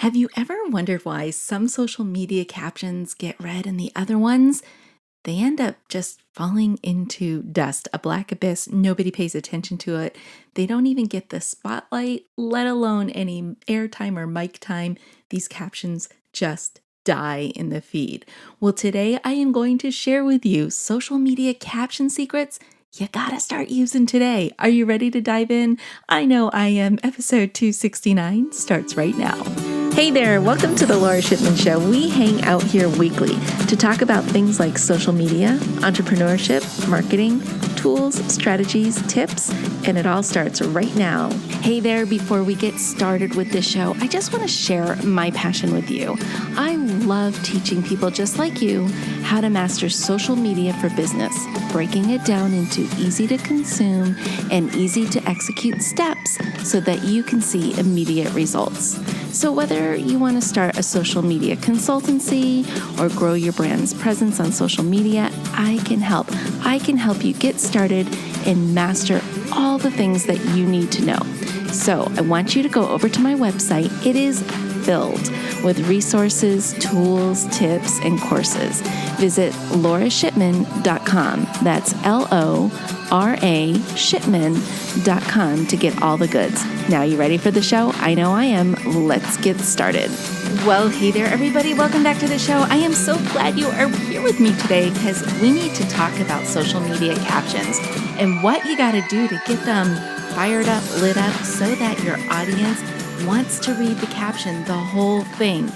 Have you ever wondered why some social media captions get read and the other ones, they end up just falling into dust, a black abyss? Nobody pays attention to it. They don't even get the spotlight, let alone any airtime or mic time. These captions just die in the feed. Well, today I am going to share with you social media caption secrets you gotta start using today. Are you ready to dive in? I know I am. Episode 269 starts right now. Hey there, welcome to the Lora Shipman Show. We hang out here weekly to talk about things like social media, entrepreneurship, marketing, tools, strategies, tips, and it all starts right now. Hey there, before we get started with the show, I just want to share my passion with you. I love teaching people just like you how to master social media for business, breaking it down into easy to consume and easy to execute steps so that you can see immediate results. So whether you want to start a social media consultancy or grow your brand's presence on social media, I can help. I can help you get started and master all the things that you need to know. So I want you to go over to my website. It is filled with resources, tools, tips, and courses. Visit lorashipman.com. That's LORA shipman.com to get all the goods. Now, you ready for the show? I know I am. Let's get started. Well, hey there, everybody. Welcome back to the show. I am so glad you are here with me today because we need to talk about social media captions and what you got to do to get them fired up, lit up, so that your audience wants to read the caption, the whole thing.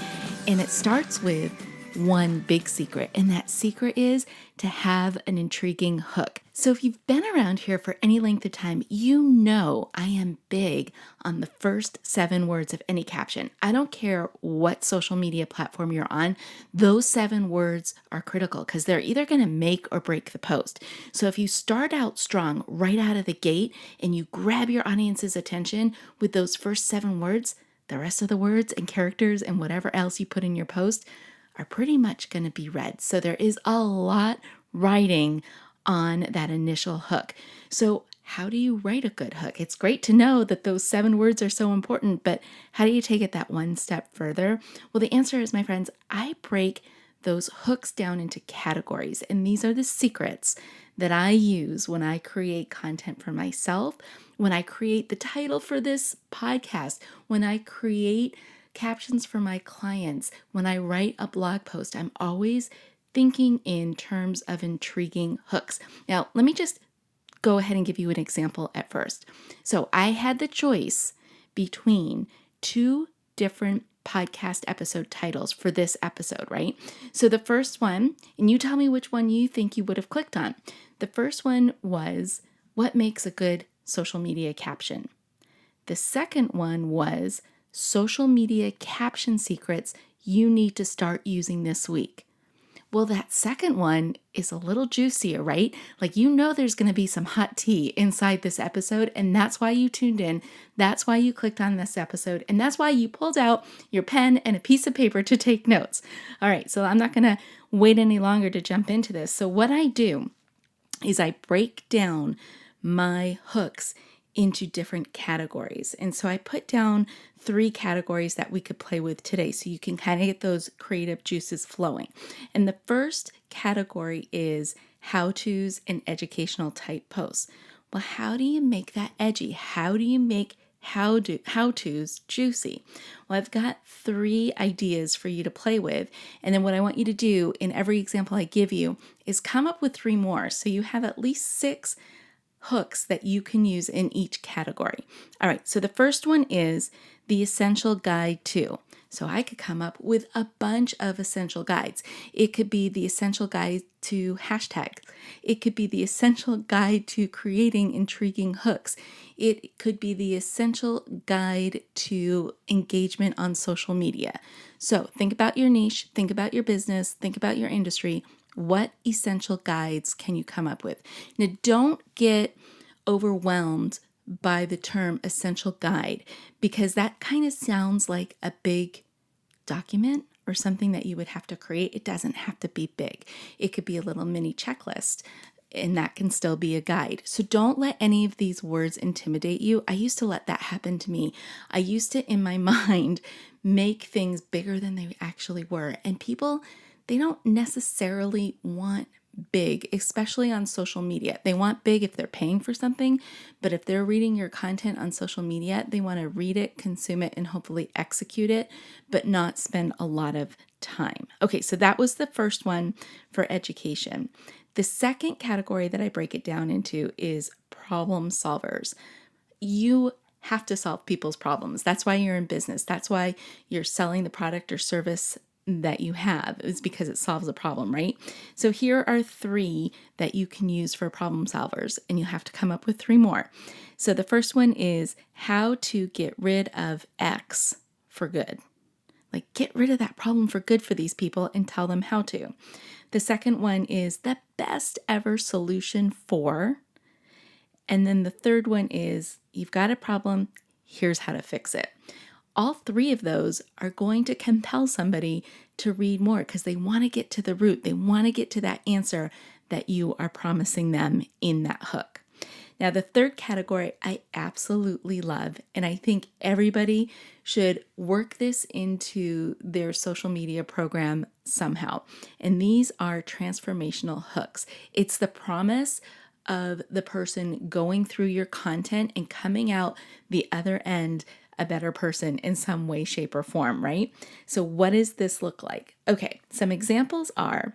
And it starts with one big secret, and that secret is to have an intriguing hook. So if you've been around here for any length of time, you know I am big on the first 7 words of any caption. I don't care what social media platform you're on, those 7 words are critical because they're either going to make or break the post. So if you start out strong right out of the gate and you grab your audience's attention with those first 7 words, the rest of the words and characters and whatever else you put in your post are pretty much going to be read. So there is a lot riding on that initial hook. So how do you write a good hook? It's great to know that those 7 words are so important, but how do you take it that one step further? Well, the answer is, my friends, I break those hooks down into categories. And these are the secrets that I use when I create content for myself, when I create the title for this podcast, when I create captions for my clients, when I write a blog post. I'm always thinking in terms of intriguing hooks. Now, let me just go ahead and give you an example at first. So I had the choice between 2 different podcast episode titles for this episode, right? So the first one, and you tell me which one you think you would have clicked on. The first one was, what makes a good social media caption? The second one was, social media caption secrets you need to start using this week. Well, that second one is a little juicier, right? Like, you know, there's going to be some hot tea inside this episode, and that's why you tuned in. That's why you clicked on this episode, and that's why you pulled out your pen and a piece of paper to take notes. All right, so I'm not going to wait any longer to jump into this. So what I do is I break down my hooks into different categories. And so I put down 3 categories that we could play with today so you can kind of get those creative juices flowing. And the first category is how-tos and educational type posts. Well, how do you make that edgy? How do you make how-tos juicy? Well, I've got 3 ideas for you to play with. And then what I want you to do in every example I give you is come up with 3 more. So you have at least 6 hooks that you can use in each category. All right, so the first one is the essential guide to. So I could come up with a bunch of essential guides. It could be the essential guide to hashtags. It could be the essential guide to creating intriguing hooks. It could be the essential guide to engagement on social media. So think about your niche, think about your business, think about your industry. What essential guides can you come up with? Now, don't get overwhelmed by the term essential guide because that kind of sounds like a big document or something that you would have to create. It doesn't have to be big. It could be a little mini checklist. and that can still be a guide. So don't let any of these words intimidate you. I used to let that happen to me. I used to, in my mind, make things bigger than they actually were. And people, they don't necessarily want big, especially on social media. They want big if they're paying for something, but if they're reading your content on social media, they want to read it, consume it, and hopefully execute it, but not spend a lot of time. Okay, so that was the first one for education. The second category that I break it down into is problem solvers. You have to solve people's problems. That's why you're in business. That's why you're selling the product or service that you have, is because it solves a problem, right? So here are 3 that you can use for problem solvers, and you have to come up with 3 more. So the first one is how to get rid of X for good. Like, get rid of that problem for good for these people and tell them how to. The second one is the best ever solution for. And then the third one is you've got a problem, here's how to fix it. All 3 of those are going to compel somebody to read more because they want to get to the root. They want to get to that answer that you are promising them in that hook. Now, the third category I absolutely love, and I think everybody should work this into their social media program somehow. And these are transformational hooks. It's the promise of the person going through your content and coming out the other end a better person in some way, shape, or form, right? So what does this look like? Okay, some examples are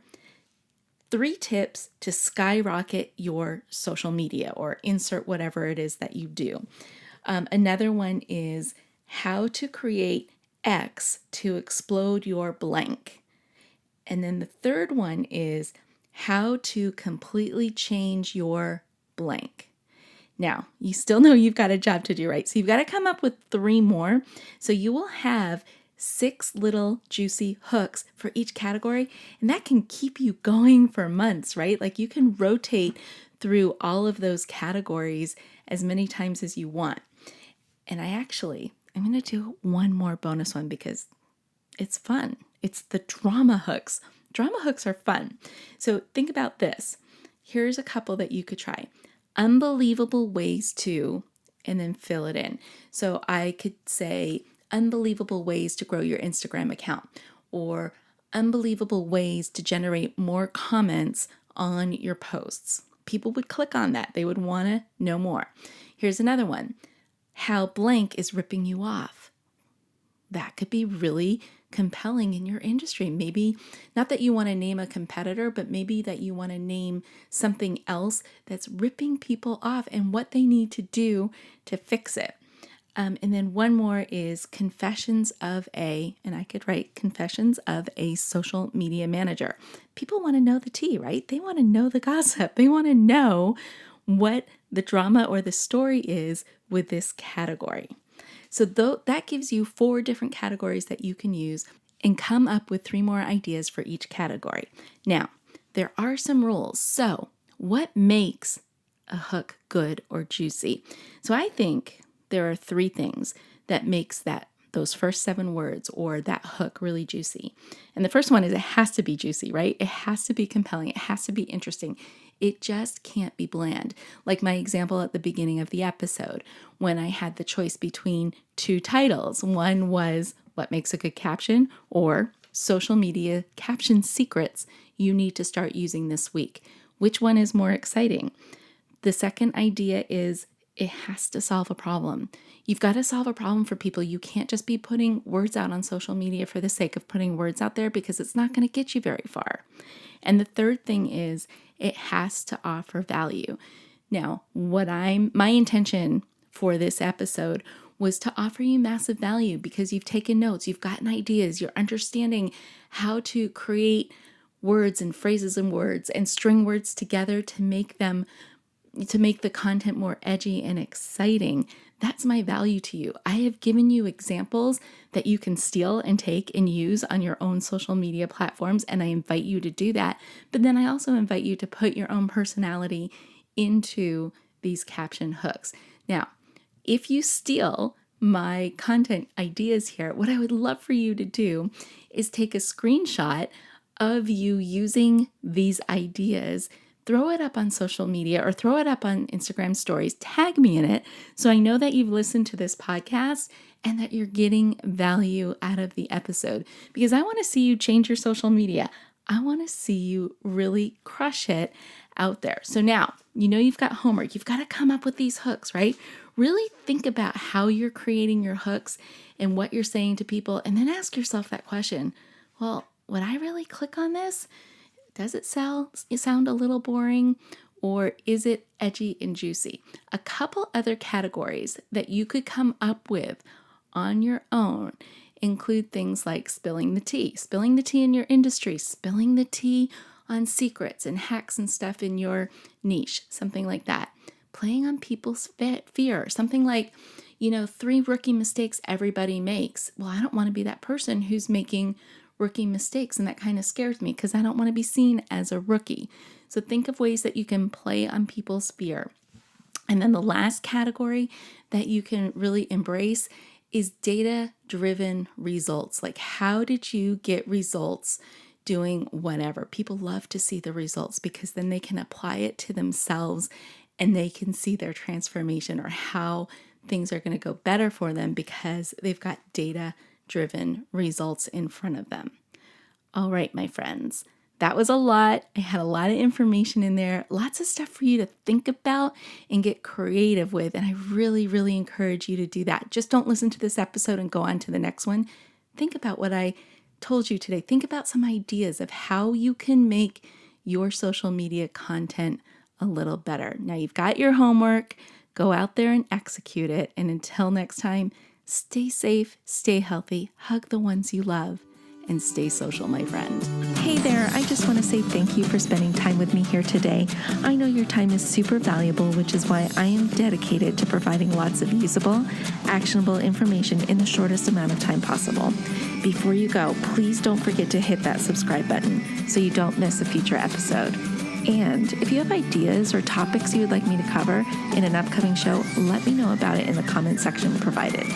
3 tips to skyrocket your social media, or insert whatever it is that you do. Another one is how to create X to explode your blank. And then the third one is how to completely change your blank. Now, you still know you've got a job to do, right? So you've got to come up with 3 more. So you will have 6 little juicy hooks for each category, and that can keep you going for months, right? Like, you can rotate through all of those categories as many times as you want. And I'm going to do one more bonus one because it's fun. It's the drama hooks. Drama hooks are fun. So think about this. Here's a couple that you could try. Unbelievable ways to, and then fill it in. So I could say unbelievable ways to grow your Instagram account, or unbelievable ways to generate more comments on your posts. People would click on that. They would want to know more. Here's another one. How blank is ripping you off. That could be really compelling in your industry. Maybe not that you want to name a competitor, but maybe that you want to name something else that's ripping people off and what they need to do to fix it. And then one more is confessions of a, and I could write confessions of a social media manager. People want to know the tea, right? They want to know the gossip. They want to know what the drama or the story is with this category. So that gives you 4 different categories that you can use, and come up with 3 more ideas for each category. Now, there are some rules. So what makes a hook good or juicy? So I think there are 3 things that makes those first 7 words or that hook really juicy. And the first one is it has to be juicy, right? It has to be compelling. It has to be interesting. It just can't be bland. Like my example at the beginning of the episode, when I had the choice between 2 titles. One was What Makes a Good Caption, or Social Media Caption Secrets You Need to Start Using This Week. Which one is more exciting? The second idea is it has to solve a problem. You've got to solve a problem for people. You can't just be putting words out on social media for the sake of putting words out there, because it's not going to get you very far. And the third thing is it has to offer value. Now, my intention for this episode was to offer you massive value, because you've taken notes, you've gotten ideas, you're understanding how to create words and phrases and words and string words together to make the content more edgy and exciting. That's my value to you. I have given you examples that you can steal and take and use on your own social media platforms, and I invite you to do that. But then I also invite you to put your own personality into these caption hooks. Now, if you steal my content ideas here, what I would love for you to do is take a screenshot of you using these ideas throw it up on social media or throw it up on Instagram stories, tag me in it so I know that you've listened to this podcast and that you're getting value out of the episode, because I want to see you change your social media. I want to see you really crush it out there. So now, you've got homework. You've got to come up with these hooks, right? Really think about how you're creating your hooks and what you're saying to people, and then ask yourself that question. Well, would I really click on this? Does it sound a little boring, or is it edgy and juicy? A couple other categories that you could come up with on your own include things like spilling the tea in your industry, spilling the tea on secrets and hacks and stuff in your niche, something like that. Playing on people's fear, something like, 3 rookie mistakes everybody makes. Well, I don't want to be that person who's making rookie mistakes, and that kind of scares me because I don't want to be seen as a rookie. So think of ways that you can play on people's fear. And then the last category that you can really embrace is data-driven results. Like, how did you get results doing whatever? People love to see the results because then they can apply it to themselves and they can see their transformation or how things are going to go better for them because they've got data-driven results in front of them. All right, my friends, that was a lot. I had a lot of information in there, lots of stuff for you to think about and get creative with. And I really, really encourage you to do that. Just don't listen to this episode and go on to the next one. Think about what I told you today. Think about some ideas of how you can make your social media content a little better. Now you've got your homework. Go out there and execute it. And until next time, stay safe, stay healthy, hug the ones you love, and stay social, my friend. Hey there, I just want to say thank you for spending time with me here today. I know your time is super valuable, which is why I am dedicated to providing lots of usable, actionable information in the shortest amount of time possible. Before you go, please don't forget to hit that subscribe button so you don't miss a future episode. And if you have ideas or topics you would like me to cover in an upcoming show, let me know about it in the comment section provided.